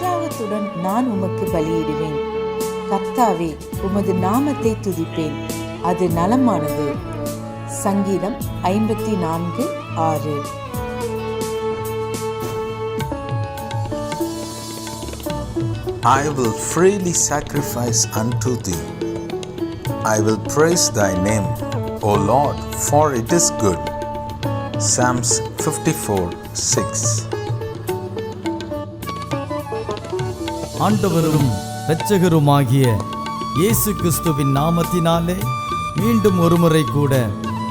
உற்சாகத்துடன் நான் உமக்கு பலியிடுவேன். கர்த்தாவே, உமது நாமத்தை துதிப்பேன், அது நலமானது. சங்கீதம் 54:6. I will freely sacrifice unto thee. I will praise thy name, O Lord, for it is good. Psalms 54:6. ஆண்டவரும் இரட்சகருமாகிய இயேசு கிறிஸ்துவின் நாமத்தினாலே மீண்டும் ஒருமுறை கூட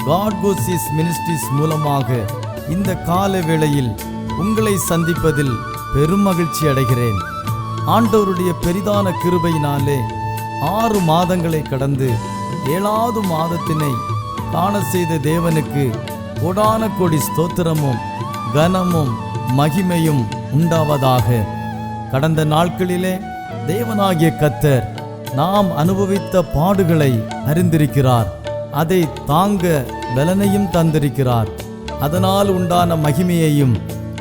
God Goes Ministries மூலமாக இந்த கால வேளையில் உங்களை சந்திப்பதில் பெரும் மகிழ்ச்சி அடைகிறேன். ஆண்டவருடைய பெரிதான கிருபையினாலே 6 மாதங்களை கடந்து 7வது மாதத்தினை காண செய்த தேவனுக்கு கோடான கோடி ஸ்தோத்திரமும் கனமும் மகிமையும் உண்டாவதாக. கடந்த நாட்களிலே தேவனாகிய கர்த்தர் நாம் அனுபவித்த பாடுகளை அறிந்திருக்கிறார். அதை தாங்க பலனையும் தந்திருக்கிறார். அதனால் உண்டான மகிமையையும்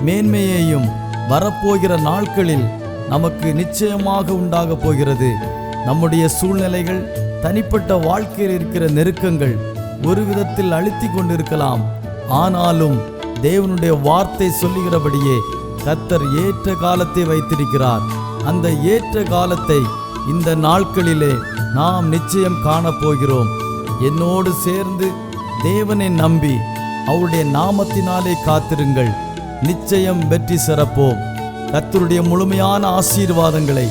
மேன்மையையும் வரப்போகிற நாட்களில் நமக்கு நிச்சயமாக உண்டாக போகிறது. நம்முடைய சூழ்நிலைகள், தனிப்பட்ட வாழ்க்கையில் இருக்கிற நெருக்கங்கள் ஒரு விதத்தில் அழுத்தி கொண்டிருக்கலாம். ஆனாலும் தேவனுடைய வார்த்தை சொல்லுகிறபடியே கர்த்தர் ஏற்ற காலத்தை வைத்திருக்கிறார். அந்த ஏற்ற காலத்தை இந்த நாட்களிலே நாம் நிச்சயம் காணப்போகிறோம். என்னோடு சேர்ந்து தேவனை நம்பி அவருடைய நாமத்தினாலே காத்திருங்கள், நிச்சயம் வெற்றி சிறப்போம். கர்த்தருடைய முழுமையான ஆசீர்வாதங்களை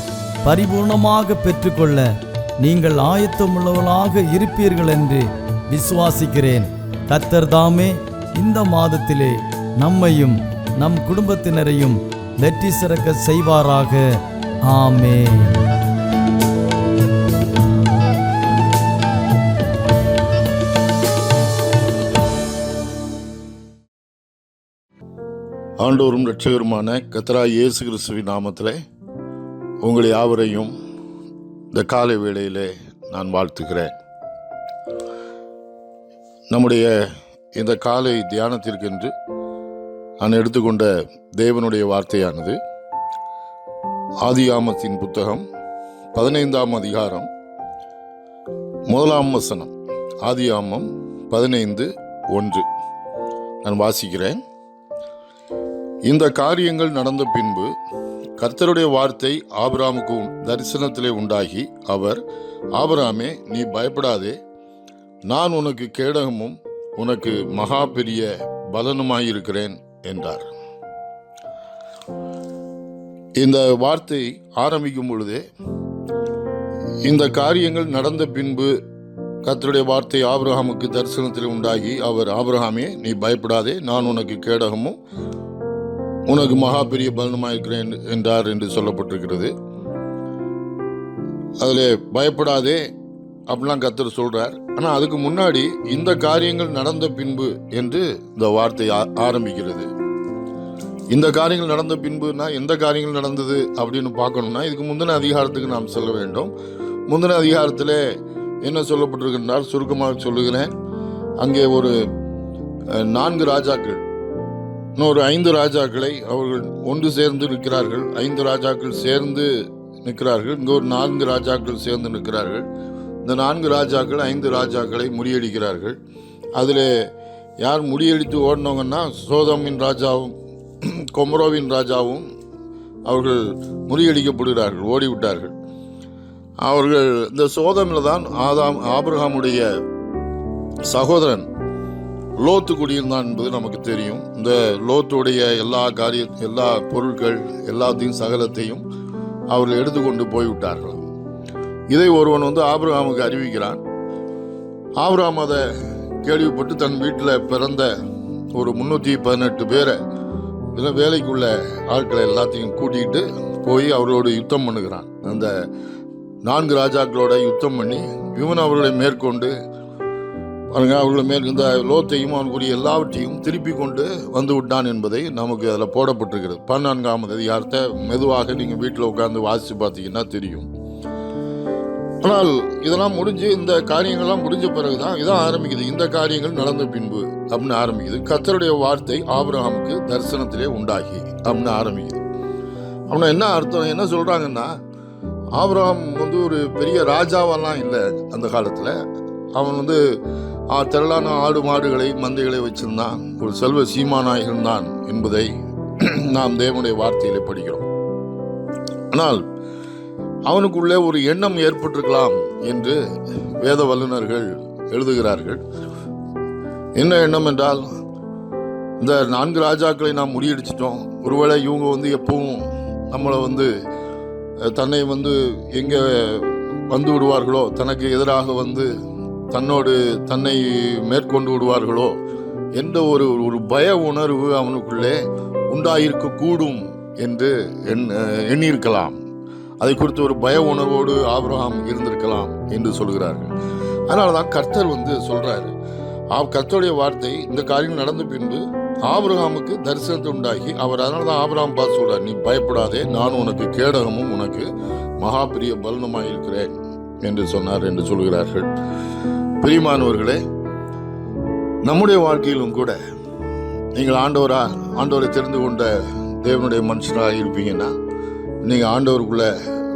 பரிபூர்ணமாக பெற்றுக்கொள்ள நீங்கள் ஆயத்தமுள்ளவர்களாக இருப்பீர்கள் என்று விசுவாசிக்கிறேன். கர்த்தர் தாமே இந்த மாதத்திலே நம்மையும் நம் குடும்பத்தினரையும் வெற்றி சிறக்க செய்வாராக. ஆமென். ஆண்டவரும் இரட்சகருமான கர்த்தராகிய இயேசு கிறிஸ்துவின் நாமத்திலே உங்களை யாவரையும் இந்த காலை வேளையிலே நான் வாழ்த்துகிறேன். நம்முடைய இந்த காலை தியானத்திற்கென்று நான் எடுத்துக்கொண்ட தேவனுடைய வார்த்தையானது ஆதியாமத்தின் புத்தகம் 15ஆம் அதிகாரம் 1ஆம் வசனம். ஆதியாமம் 15:1 நான் வாசிக்கிறேன். இந்த காரியங்கள் நடந்த பின்பு கர்த்தருடைய வார்த்தை ஆபிரகாமுக்கு தரிசனத்திலே உண்டாகி, அவர், ஆபிரகாமே, நீ பயப்படாதே, நான் உனக்கு கேடகமும் உனக்கு மகா பெரிய பலனுமாயிருக்கிறேன் என்றார். இந்த வார்த்தை ஆரம்பிக்கும் பொழுதே இந்த காரியங்கள் நடந்த பின்பு கர்த்தருடைய வார்த்தை ஆபிரகாமுக்கு தரிசனத்தில் உண்டாகி, அவர், ஆபிரகாமே, நீ பயப்படாதே, நான் உனக்கு கேடகமும் உனக்கு மகா பெரிய பலனுமாயிருக்கிறேன் என்றார் என்று சொல்லப்பட்டிருக்கிறது. அதில் பயப்படாதே அப்படிலாம் கர்த்தர் சொல்றார். ஆனால் அதுக்கு முன்னாடி இந்த காரியங்கள் நடந்த பின்பு என்று இந்த வார்த்தை ஆரம்பிக்கிறது. இந்த காரியங்கள் நடந்த பின்புனா எந்த காரியங்கள் நடந்தது அப்படின்னு பார்க்கணும்னா இதுக்கு முந்தின அதிகாரத்துக்கு நாம் செல்ல வேண்டும். முந்தின அதிகாரத்தில் என்ன சொல்லப்பட்டிருக்கின்றார் சுருக்கமாக சொல்லுகிறேன். அங்கே ஒரு 4 ராஜாக்கள், இன்னொரு 5 ராஜாக்களை அவர்கள் ஒன்று சேர்ந்து நிற்கிறார்கள். 5 ராஜாக்கள் சேர்ந்து நிற்கிறார்கள். இங்கே ஒரு 4 ராஜாக்கள் சேர்ந்து நிற்கிறார்கள். இந்த 4 ராஜாக்கள் 5 ராஜாக்களை முறியடிக்கிறார்கள். அதில் யார் முறியடித்து ஓடினவங்கன்னா சோதோமின் ராஜாவும் கொமரோவின் ராஜாவும் அவர்கள் முறியடிக்கப்படுகிறார்கள், ஓடிவிட்டார்கள். அவர்கள் இந்த சோதோமில் தான் ஆபிரகாமுடைய சகோதரன் லோத்து குடியிருந்தான் என்பது நமக்கு தெரியும். இந்த லோத்துடைய எல்லா பொருட்கள் எல்லாத்தையும் சகலத்தையும் அவர்கள் எடுத்துக்கொண்டு போய்விட்டார்களாம். இதை ஒருவன் ஆபிரகாமுக்கு அறிவிக்கிறான். ஆபிரகாம் அதை கேள்விப்பட்டு தன் வீட்டில் பிறந்த ஒரு 318 பேரை இதில் வேலைக்குள்ள ஆட்களை எல்லாத்தையும் கூட்டிகிட்டு போய் அவர்களோடு யுத்தம் பண்ணுகிறான். அந்த 4 ராஜாக்களோட யுத்தம் பண்ணி இவன் அவர்களை மேற்கொண்டு அவர்களை இந்த லோத்தையும் அவனுக்குரிய எல்லாவற்றையும் திருப்பி கொண்டு வந்து விட்டான் என்பதை நமக்கு அதில் போடப்பட்டிருக்கிறது. 14ஆம் அதிகாரத்தை மெதுவாக நீங்கள் வீட்டில் உட்கார்ந்து வாசித்து பார்த்தீங்கன்னா தெரியும். ஆனால் இதெல்லாம் முடிஞ்சு, இந்த காரியங்கள்லாம் முடிஞ்ச பிறகுதான் இதான் ஆரம்பிக்குது. இந்த காரியங்கள் நடந்த பின்பு அப்படின்னு ஆரம்பிக்குது. கர்த்தருடைய வார்த்தை ஆபிரகாமுக்கு தரிசனத்திலே உண்டாகி அப்படின்னு ஆரம்பிக்குது. அப்படின்னா என்ன அர்த்தம், என்ன சொல்றாங்கன்னா, ஆபிரகாம் வந்து ஒரு பெரிய ராஜாவெல்லாம் இல்லை அந்த காலத்தில். அவன் வந்து திரளான ஆடு மாடுகளை மந்தைகளை வச்சிருந்தான், ஒரு செல்வ சீமானாய் இருந்தான் என்பதை நாம் தேவனுடைய வார்த்தையிலே படிக்கிறோம். ஆனால் அவனுக்குள்ளே ஒரு எண்ணம் ஏற்பட்டிருக்கலாம் என்று வேத வல்லுநர்கள் எழுதுகிறார்கள். என்ன எண்ணம் என்றால், இந்த 4 ராஜாக்களை நாம் முறியடிச்சிட்டோம், ஒருவேளை இவங்க வந்து எப்பவும் நம்மளை வந்து தன்னை வந்து எங்கே வந்து விடுவார்களோ, தனக்கு எதிராக வந்து தன்னை மேற்கொண்டு விடுவார்களோ என்ற ஒரு பய உணர்வு அவனுக்குள்ளே உண்டாயிருக்க கூடும் என்று எண்ணியிருக்கலாம். அதை குறித்து ஒரு பய உணர்வோடு ஆபிரகாம் இருந்திருக்கலாம் என்று சொல்கிறார்கள். அதனால தான் கர்த்தர் வந்து சொல்றாரு, கர்த்தருடைய வார்த்தை இந்த காரியம் நடந்த பின்பு ஆபிரகாமுக்கு தரிசனத்தை உண்டாகி அவர், அதனால தான் ஆபிரகாம் பார்த்து சொல்றார், நீ பயப்படாதே, நான் உனக்கு கேடகமும் உனக்கு மகா பெரிய பலனுமாய் இருக்கிறேன் என்று சொன்னார் என்று சொல்கிறார்கள். பிரியமானவர்களே, நம்முடைய வாழ்க்கையிலும் கூட நீங்கள் ஆண்டவரை தெரிந்து கொண்ட தேவனுடைய மனுஷராக இருப்பீங்கன்னா, நீங்கள் ஆண்டவருக்குள்ளே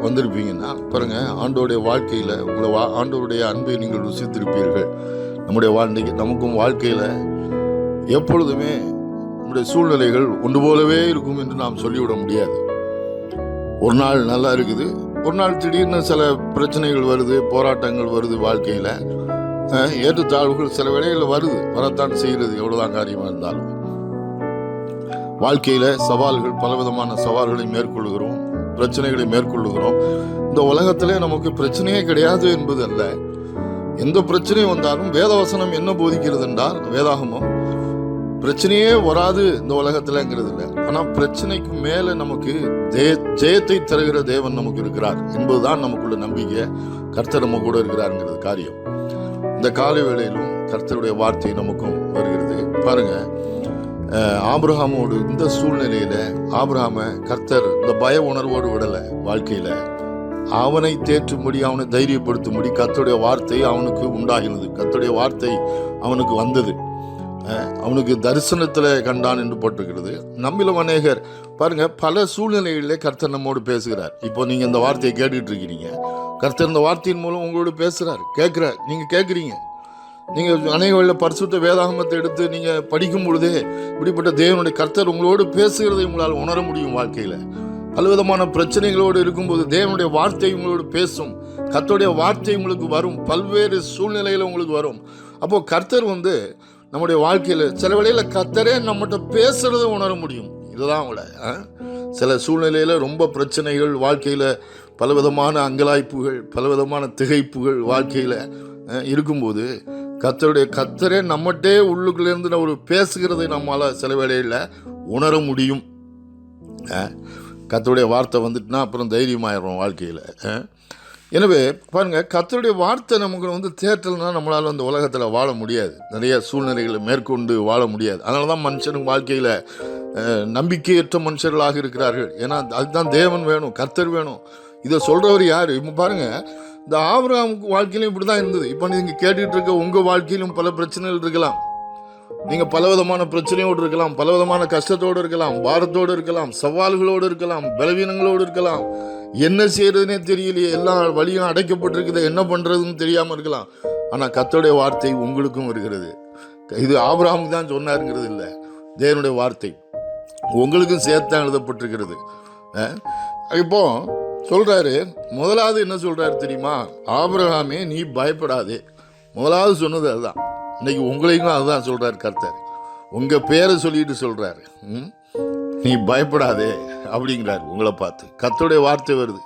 வந்திருப்பீங்கன்னா பாருங்க, ஆண்டவருடைய வாழ்க்கையில் உங்களை ஆண்டவருடைய அன்பை நீங்கள் ருசித்திருப்பீர்கள். நமக்கும் வாழ்க்கையில் எப்பொழுதுமே நம்முடைய சூழ்நிலைகள் ஒன்று போலவே இருக்கும் என்று நாம் சொல்லிவிட முடியாது. ஒரு நாள் நல்லா இருக்குது, ஒரு நாள் திடீர்னு சில பிரச்சனைகள் வருது, போராட்டங்கள் வருது, வாழ்க்கையில் ஏற்றத்தாழ்வுகள் சில வேளைகளில் வரத்தான் செய்கிறது. எவ்வளவுதான் காரியமாக இருந்தாலும் வாழ்க்கையில் சவால்கள், பலவிதமான சவால்களை மேற்கொள்கிறோம், பிரச்சனைகளை மேற்கொள்ளுகிறோம். இந்த உலகத்திலே நமக்கு பிரச்சனையே கிடையாது என்பது அல்ல. எந்த பிரச்சனை வந்தாலும் வேதவசனம் என்ன போதிக்கிறது என்றால், வேதாகமம் பிரச்சனையே வராது இந்த உலகத்திலங்கிறது இல்லை. ஆனால் பிரச்சனைக்கு மேலே நமக்கு ஜெயத்தை தருகிற தேவன் நமக்கு இருக்கிறார் என்பதுதான் நமக்குள்ள நம்பிக்கை. கர்த்தர் நம்ம கூட இருக்கிறாருங்கிறது காரியம். இந்த காலை வேளையிலும் கர்த்தருடைய வார்த்தை நமக்கும் வருகிறது. பாருங்க, ஆபிரகாமோடு இந்த சூழ்நிலையில ஆபிரகாம கர்த்தர் இந்த பய உணர்வோடு விடல. வாழ்க்கையில அவனை தேற்றும்படி, அவனை தைரியப்படுத்தும்படி கர்த்தருடைய வார்த்தை அவனுக்கு உண்டாகினது. கர்த்தருடைய வார்த்தை அவனுக்கு வந்தது. அவனுக்கு தரிசனத்துல கண்டான் என்று போட்டிருக்கிறது. நம்மிலும் அநேகர் பாருங்க, பல சூழ்நிலைகளிலே கர்த்தர் நம்மோடு பேசுகிறார். இப்போ நீங்க இந்த வார்த்தையை கேட்டுட்டு இருக்கிறீங்க, கர்த்தர் இந்த வார்த்தையின் மூலம் உங்களோடு பேசுறார், நீங்க கேட்குறீங்க. நீங்கள் அநேக வழியில் பரிசுத்த வேதாகமத்தை எடுத்து நீங்கள் படிக்கும் பொழுதே இப்படிப்பட்ட தேவனுடைய கர்த்தர் உங்களோடு பேசுகிறதை உங்களால் உணர முடியும். வாழ்க்கையில் பல்விதமான பிரச்சனைகளோடு இருக்கும்போது தேவனுடைய வார்த்தை உங்களோடு பேசும். கர்த்தருடைய வார்த்தை உங்களுக்கு வரும், பல்வேறு சூழ்நிலையில் உங்களுக்கு வரும். அப்போது கர்த்தர் வந்து நம்முடைய வாழ்க்கையில் சில வேளையில் கர்த்தரே நம்மகிட்ட பேசுகிறத உணர முடியும். இதுதான் அவங்கள சில சூழ்நிலையில் ரொம்ப பிரச்சனைகள், வாழ்க்கையில் பலவிதமான அங்கலாய்ப்புகள், பலவிதமான திகைப்புகள் வாழ்க்கையில் இருக்கும்போது கர்த்தரே நம்மகிட்டே உள்ளுக்குள்ளேருந்து ஒரு பேசுகிறதை நம்மளால் சில வேளையில் உணர முடியும். கர்த்தருடைய வார்த்தை வந்துட்டுனா அப்புறம் தைரியமாயிடும் வாழ்க்கையில். எனவே பாருங்கள், கர்த்தருடைய வார்த்தை நமக்கு வந்து தேற்றல்னா நம்மளால் அந்த உலகத்தில் வாழ முடியாது. நிறைய சூழ்நிலைகளை மேற்கொண்டு வாழ முடியாது. அதனால தான் மனுஷனுக்கு வாழ்க்கையில் நம்பிக்கையற்ற மனுஷர்களாக இருக்கிறார்கள். ஏன்னா அதுதான் தேவன் வேணும், கர்த்தர் வேணும். இதை சொல்கிறவர் யார்? இப்போ பாருங்கள், இந்த ஆபிரகாமுக்கு வாழ்க்கையிலும் இப்படி தான் இருந்தது. இப்போ நீங்கள் கேட்டுக்கிட்டு இருக்க உங்கள் வாழ்க்கையிலும் பல பிரச்சனைகள் இருக்கலாம். நீங்கள் பலவிதமான பிரச்சனையோடு இருக்கலாம், பலவிதமான கஷ்டத்தோடு இருக்கலாம், பாரத்தோடு இருக்கலாம், சவால்களோடு இருக்கலாம், பலவீனங்களோடு இருக்கலாம். என்ன செய்யறதுனே தெரியலையே, எல்லா வழியும் அடைக்கப்பட்டிருக்குது, என்ன பண்ணுறதுன்னு தெரியாமல் இருக்கலாம். ஆனால் கர்த்தருடைய வார்த்தை உங்களுக்கும் இருக்கிறது. இது ஆபிரகாமுக்கு தான் சொன்னாருங்கிறது இல்லை, தேவனுடைய வார்த்தை உங்களுக்கும் சேர்த்தான் எழுதப்பட்டிருக்கிறது. இப்போ சொல்றாரு, முதலாவது என்ன சொல்றாரு தெரியுமா? ஆபிரகாமே நீ பயப்படாதே. முதலாவது சொன்னது அதுதான். இன்னைக்கு உங்களையும் அதுதான் சொல்றாரு கர்த்தர். உங்க பேரை சொல்லிட்டு சொல்றாரு, நீ பயப்படாதே அப்படிங்கிறாரு. உங்களை பார்த்து கர்த்தருடைய வார்த்தை வருது.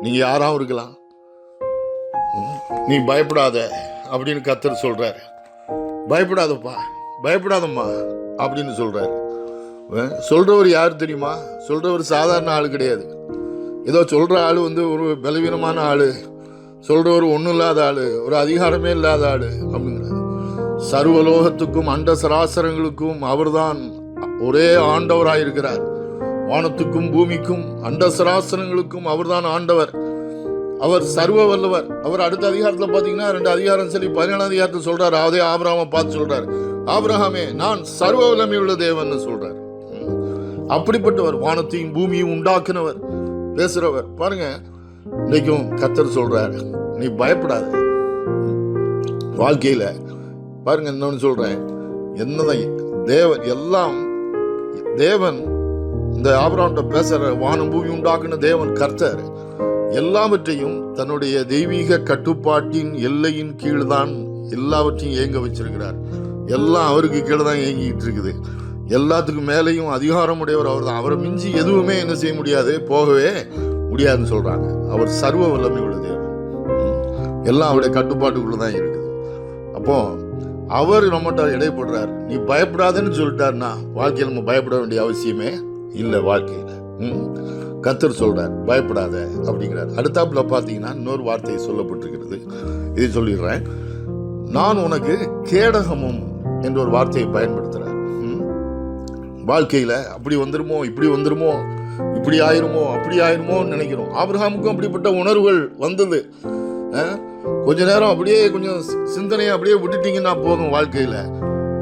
நீங்க யாராவும் இருக்கலாம், நீ பயப்படாத அப்படின்னு கர்த்தர் சொல்றாரு. பயப்படாதப்பா, பயப்படாதம்மா அப்படின்னு சொல்றாரு. சொல்றவர் யார் தெரியுமா? சொல்றவர் சாதாரண ஆள் கிடையாது. ஏதோ சொல்கிற ஆள் வந்து ஒரு பலவீனமான ஆள், சொல்கிறவர் ஒன்றும் இல்லாத ஆள், ஒரு அதிகாரமே இல்லாத ஆள் அப்படிங்கிறார். சர்வலோகத்துக்கும் அண்ட சராசரங்களுக்கும் அவர்தான் ஒரே ஆண்டவராயிருக்கிறார். வானத்துக்கும் பூமிக்கும் அண்ட சராசரங்களுக்கும் அவர்தான் ஆண்டவர். அவர் சர்வ வல்லவர். அவர் அடுத்த அதிகாரத்தில் பார்த்தீங்கன்னா 2 அதிகாரம் சொல்லி 17 அதிகாரத்தில் சொல்றாரு. அதே ஆபிரகாமை பார்த்து சொல்றாரு, ஆபிரகாமே நான் சர்வ வல்லமை உள்ள தேவன் சொல்றாரு. அப்படிப்பட்டவர், வானத்தையும் பூமியும் உண்டாக்குனவர், பேசுறவர். பாருங்க, இன்னைக்கும் கர்த்தர் சொல்றாரு, நீ பயப்படாத. வாழ்க்கையில பாருங்க, இன்னொன்னு சொல்றேன், என்னதான் தேவன் எல்லாம் தேவன் இந்த ஆபிரகாம்கிட்ட பேசுற, வானம் பூமி உண்டாக்குன தேவன் கர்த்தர் எல்லாவற்றையும் தன்னுடைய தெய்வீக கட்டுப்பாட்டின் எல்லையின் கீழ் தான் எல்லாவற்றையும் இயங்க வச்சிருக்கிறார். எல்லாம் அவருக்கு கீழே தான் இயங்கிட்டு இருக்குது. எல்லாத்துக்கும் மேலேயும் அதிகாரம் உடையவர் அவர் தான். அவரை மிஞ்சி எதுவுமே என்ன செய்ய முடியாது, போகவே முடியாதுன்னு சொல்றாங்க. அவர் சர்வ வல்லமை உள்ள தேவன். எல்லாம் அவருடைய கட்டுப்பாட்டுக்குள்ள தான் இருக்குது. அப்போ அவர் நம்மகிட்ட இடைப்படுறார். நீ பயப்படாதன்னு சொல்லிட்டாருன்னா வாழ்க்கையில் நம்ம பயப்பட வேண்டிய அவசியமே இல்லை. வாழ்க்கையில கர்த்தர் சொல்றார், பயப்படாத அப்படிங்கிறார். அடுத்தாப்புல பார்த்தீங்கன்னா இன்னொரு வார்த்தை சொல்லப்பட்டிருக்கிறது, இதை சொல்லிடுறேன். நான் உனக்கு கேடகமும் என்ற ஒரு வார்த்தையை பயன்படுத்துறார். வாழ்க்கையில அப்படி வந்துருமோ, இப்படி வந்துருமோ, இப்படி ஆயிருமோ, அப்படி ஆயிருமோன்னு நினைக்கிறோம். ஆபிரகாமுக்கும் அப்படிப்பட்ட உணர்வுகள் வந்தது. கொஞ்ச நேரம் அப்படியே கொஞ்சம் சிந்தனையை அப்படியே விட்டுட்டீங்கன்னா போதும், வாழ்க்கையில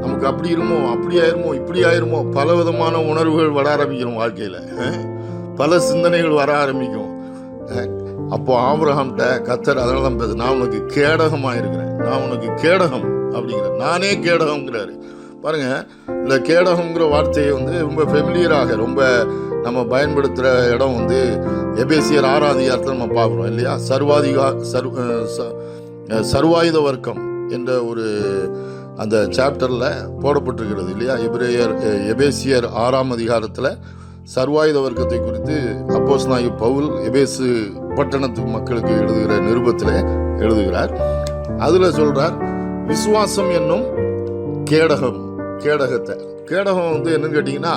நமக்கு அப்படி இருமோ, அப்படி ஆயிருமோ, இப்படி ஆயிருமோ, பல விதமான உணர்வுகள் வர ஆரம்பிக்கிறோம். வாழ்க்கையில பல சிந்தனைகள் வர ஆரம்பிக்கும். அப்போ ஆபிரகாம்கிட்ட கர்த்தர் அதனால தான் பேச, நான் உனக்கு கேடகமா இருக்கிறேன், நான் உனக்கு கேடகம் அப்படிங்கிற, நானே கேடகம்ங்கிறாரு. பாருங்க, இந்த கேடகம்ங்கிற வார்த்தையை ரொம்ப ஃபெமிலியராக ரொம்ப நம்ம பயன்படுத்துகிற இடம் எபேசியர் 6ஆம் அதிகாரத்தில் நம்ம பார்க்குறோம் இல்லையா. சர்வாயுத வர்க்கம் என்ற ஒரு அந்த சாப்டரில் போடப்பட்டிருக்கிறது இல்லையா. எபேசியர் 6ஆம் அதிகாரத்தில் சர்வாயுத வர்க்கத்தை குறித்து அப்போஸ்தலனாகிய பவுல் எபேசு பட்டணத்து மக்களுக்கு எழுதுகிற நிருபத்தில் எழுதுகிறார். அதில் சொல்றார், விசுவாசம் என்னும் கேடகத்தை. கேடகம் என்னன்னு கேட்டிங்கன்னா,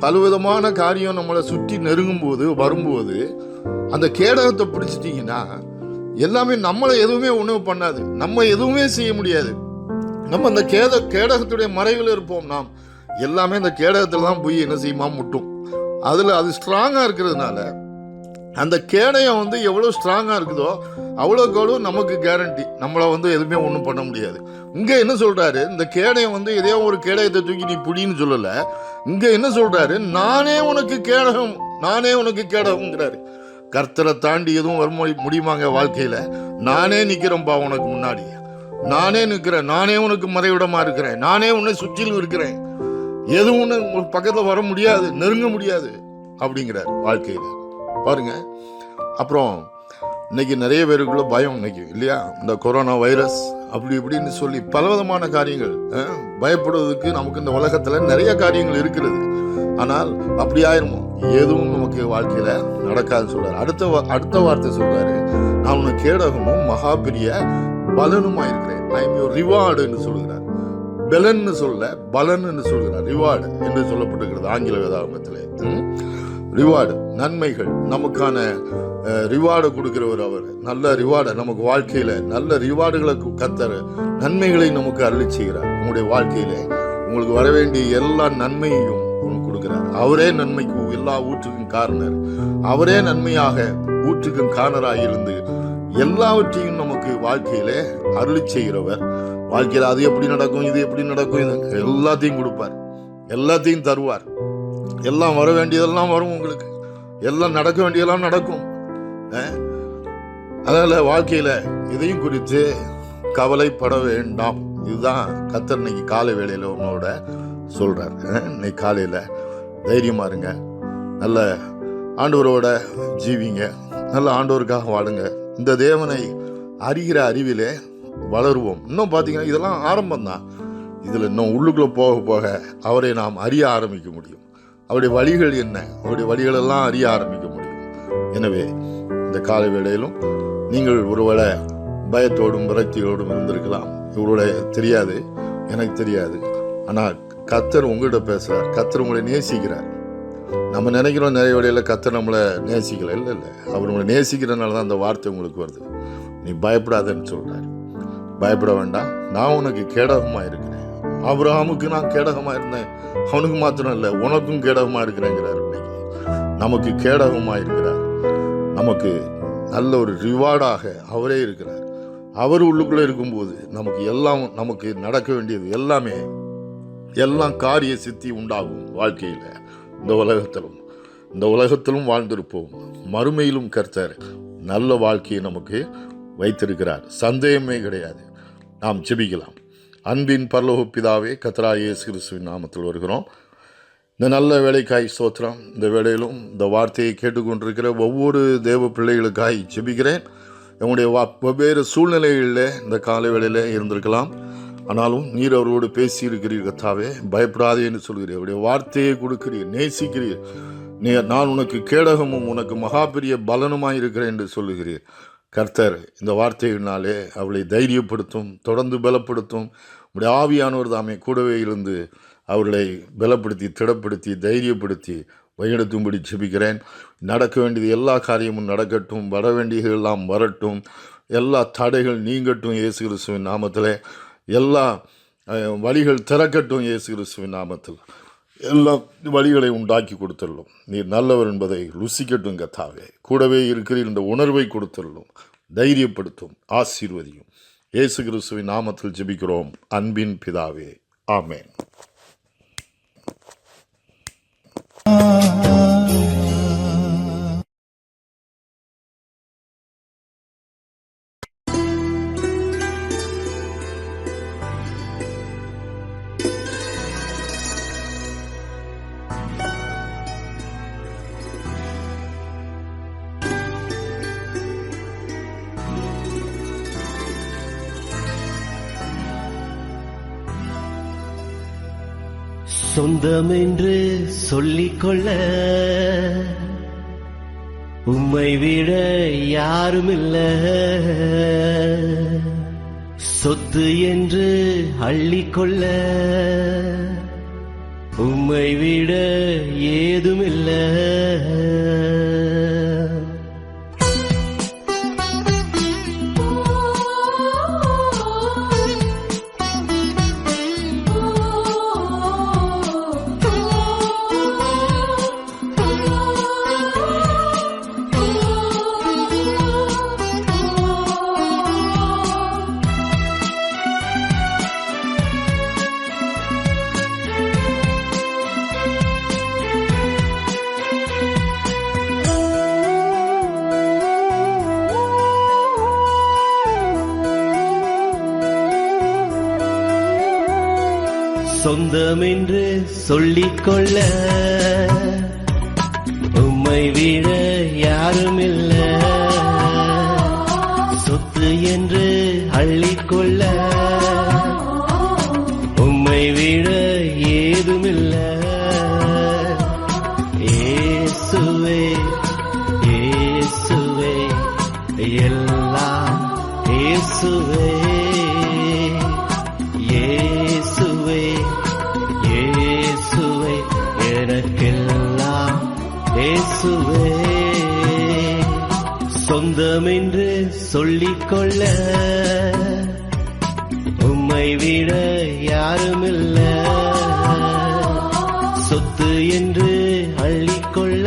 பலவிதமான காரியம் நம்மளை சுற்றி நெருங்கும் போது வரும்போது அந்த கேடகத்தை பிடிச்சிட்டிங்கன்னா எல்லாமே நம்மளை எதுவுமே ஒன்றும் பண்ணாது, நம்ம எதுவுமே செய்ய முடியாது. நம்ம அந்த கேடகத்துடைய மறைவில் இருப்போம். நாம் எல்லாமே அந்த கேடகத்தில் தான் போய் என்ன செய்யுமா முட்டும். அதில் அது ஸ்ட்ராங்காக இருக்கிறதுனால அந்த கேடயம் எவ்வளோ ஸ்ட்ராங்காக இருக்குதோ அவ்வளோக்கு அவ்வளோ நமக்கு கேரண்டி, நம்மளை எதுவுமே ஒன்றும் பண்ண முடியாது. இங்கே என்ன சொல்கிறாரு, இந்த கேடயம் எதையோ ஒரு கேடயத்தை தூக்கி நீ புடின்னு சொல்லலை. இங்கே என்ன சொல்கிறாரு, நானே உனக்கு கேடகம், நானே உனக்கு கேடகம்ங்கிறாரு. கர்த்தரை தாண்டி எதுவும் வர முடியுமாங்க வாழ்க்கையில்? நானே நிற்கிறேன்ப்பா உனக்கு முன்னாடி, நானே நிற்கிறேன், நானே உனக்கு மறைவிடமாக இருக்கிறேன், நானே உன்னை சுற்றிலும் இருக்கிறேன், எதுவும் உன்னை பக்கத்தில் வர முடியாது, நெருங்க முடியாது அப்படிங்கிறார் வாழ்க்கையில். பாருங்க, அப்புறம் இன்னைக்கு நிறைய பேருக்குள்ள பயம் இன்னைக்கு இல்லையா, இந்த கொரோனா வைரஸ் அப்படி இப்படின்னு சொல்லி பலவிதமான காரியங்கள், பயப்படுவதற்கு நமக்கு இந்த உலகத்தில் நிறைய காரியங்கள் இருக்கிறது. ஆனால் அப்படி ஆயிருமோ, எதுவும் நமக்கு வாழ்க்கையில நடக்காதுன்னு சொல்றாரு. அடுத்த வார்த்தை சொல்றாரு, நான் உனக்கு கேடகமும் மகா பெரிய பலனுமா இருக்கிறேன். ஐ எம் யுவர் ரிவார்டு என்று சொல்கிறார். பெலன்னு சொல்ல பலன் என்று சொல்கிறார். ரிவார்டு என்று சொல்லப்பட்டிருக்கிறது ஆங்கில வேதாகமத்திலே. ரிவார்டு, நன்மைகள், நமக்கான ரிவார்டை கொடுக்கிறவர் அவர். நல்ல ரிவார்டை நமக்கு வாழ்க்கையில நல்ல ரிவார்டுகளை கர்த்தர் நன்மைகளை நமக்கு அருளி செய்கிறார். உங்களுடைய வாழ்க்கையில உங்களுக்கு வர வேண்டிய எல்லா நன்மையையும் உங்களுக்கு கொடுக்கிறார். அவரே நன்மைக்கு எல்லா ஊற்றுக்கும் காரணர், அவரே நன்மையாக ஊற்றுக்கும் காரணராக இருந்து எல்லாவற்றையும் நமக்கு வாழ்க்கையில அருளி செய்கிறவர். வாழ்க்கையில அது எப்படி நடக்கும், இது எப்படி நடக்கும், இது எல்லாத்தையும் கொடுப்பார், எல்லாத்தையும் தருவார். எல்லாம் வர வேண்டியதெல்லாம் வரும், உங்களுக்கு எல்லாம் நடக்க வேண்டியதெல்லாம் நடக்கும். அதனால வாழ்க்கையில இதையும் குறித்து கவலைப்பட வேண்டாம். இதுதான் கர்த்தர் இன்னைக்கு காலை வேளையில உன்னோட சொல்றாரு. இன்னைக்கு காலையில தைரியமா இருங்க, நல்ல ஆண்டவரோட ஜீவிங்க, நல்ல ஆண்டவருக்காக வாழுங்க. இந்த தேவனை அறிகிற அறிவிலே வளருவோம். இன்னும் பார்த்தீங்கன்னா இதெல்லாம் ஆரம்பம்தான். இதில் இன்னும் உள்ளுக்குள்ளே போக போக அவரை நாம் அறிய ஆரம்பிக்க முடியும். அவருடைய வழிகள் என்ன, அவருடைய வழிகளெல்லாம் அறிய ஆரம்பிக்க முடியும். எனவே இந்த காலை வேளையிலும் நீங்கள் ஒருவேளை பயத்தோடும் விரக்தியோடும் இருந்திருக்கலாம். இவருடைய தெரியாது, எனக்கு தெரியாது. ஆனால் கர்த்தர் உங்கள்கிட்ட பேசுகிறார், கர்த்தர் உங்களை நேசிக்கிறார். நம்ம நினைக்கிறோம் நிறைய வேளையில் கர்த்தர் நம்மளை நேசிக்கல. இல்லை, அவர் உங்களை நேசிக்கிறதுனால தான் அந்த வார்த்தை உங்களுக்கு வருது. நீ பயப்படாதன்னு சொல்கிறார். பயப்பட வேண்டாம், நான் உனக்கு கேடகமாக இருக்கிறேன். ஆபிரகாமுக்கு நான் கேடகமாக இருந்தேன், அவனுக்கு மாத்திரம் இல்லை உனக்கும் கேடகமாக இருக்கிறேங்கிறார். இன்னைக்கு நமக்கு கேடகமாக இருக்கிறார். நமக்கு நல்ல ஒரு ரிவார்டாக அவரே இருக்கிறார். அவர் உள்ளுக்குள்ளே இருக்கும்போது நமக்கு நடக்க வேண்டியது எல்லாம் காரிய சித்தி உண்டாகும் வாழ்க்கையில். இந்த உலகத்திலும் வாழ்ந்திருப்போம். மறுமையிலும் கர்த்தர் நல்ல வாழ்க்கையை நமக்கு வைத்திருக்கிறார், சந்தேகமே கிடையாது. நாம் ஜெபிக்கலாம். அன்பின் பரலோக பிதாவே, கர்த்தராகிய இயேசு கிறிஸ்துவின் நாமத்தில் வருகிறோம். இந்த நல்ல வேலைக்காய் ஸ்தோத்திரம். இந்த வேளையிலும் இந்த வார்த்தையை கேட்டுக்கொண்டிருக்கிற ஒவ்வொரு தேவ பிள்ளைகளுக்காய் ஜெபிக்கிறேன். நம்முடைய வெவ்வேறு சூழ்நிலைகளில் இந்த காலை வேளையில் இருந்திருக்கலாம். ஆனாலும் நீர் அவரோடு பேசியிருக்கிறீர் கர்த்தாவே. பயப்படாதே என்று சொல்கிறீர். அவருடைய வார்த்தையை கொடுக்கிறீர், நேசிக்கிறீர். நான் உனக்கு கேடகமும் உனக்கு மகா பெரிய பலனுமாய் இருக்கிறேன் என்று சொல்லுகிறீர். கர்த்தர் இந்த வார்த்தையினாலே அவளை தைரியப்படுத்தும், தொடர்ந்து பலப்படுத்தும். உடைய ஆவியானவர் தாமே கூடவே இருந்து அவர்களை பலப்படுத்தி, திடப்படுத்தி, தைரியப்படுத்தி வழிநடத்தும்படி ஜெபிக்கிறேன். நடக்க வேண்டியது எல்லா காரியமும் நடக்கட்டும், வர வேண்டியது எல்லாம் வரட்டும், எல்லா தடைகள் நீங்கட்டும் இயேசு கிறிஸ்துவின் நாமத்தில். எல்லா வழிகள் திறக்கட்டும் இயேசு கிறிஸ்துவின் நாமத்தில். எல்லா வழிகளை உண்டாக்கி கொடுத்துள்ளோம். நீர் நல்லவர் என்பதை ருசிக்கட்டும் கர்த்தாவே. கூடவே இருக்கிறீர் என்ற உணர்வை கொடுத்துள்ளோம். தைரியப்படுத்தும், ஆசீர்வதியும். இயேசு கிறிஸ்துவின் நாமத்தில் ஜெபிக்கிறோம் அன்பின் பிதாவே, ஆமென். சொந்தம் என்று சொல்லிக்கொள்ள உம்மை விட யாருமில்ல. சொத்து என்று அள்ளிக்கொள்ள உம்மை விட ஏதுமில்ல. சொந்தம் என்று சொல்லிக்கொள்ள உம்மை விட யாருமில்ல. சொத்து என்று அள்ளிக்கொள்ள உம்மை விட ஏதுமில்ல. இயேசுவே இயேசுவே எல்லாம் இயேசுவே. இயேசுவே இயேசுவே எனக்கெல்லாம் இயேசுவே. சொந்தம் என்று சொல்லிக்கொள்ள உம்மை விட யாருமில்ல. சொத்து என்று அள்ளிக்கொள்ள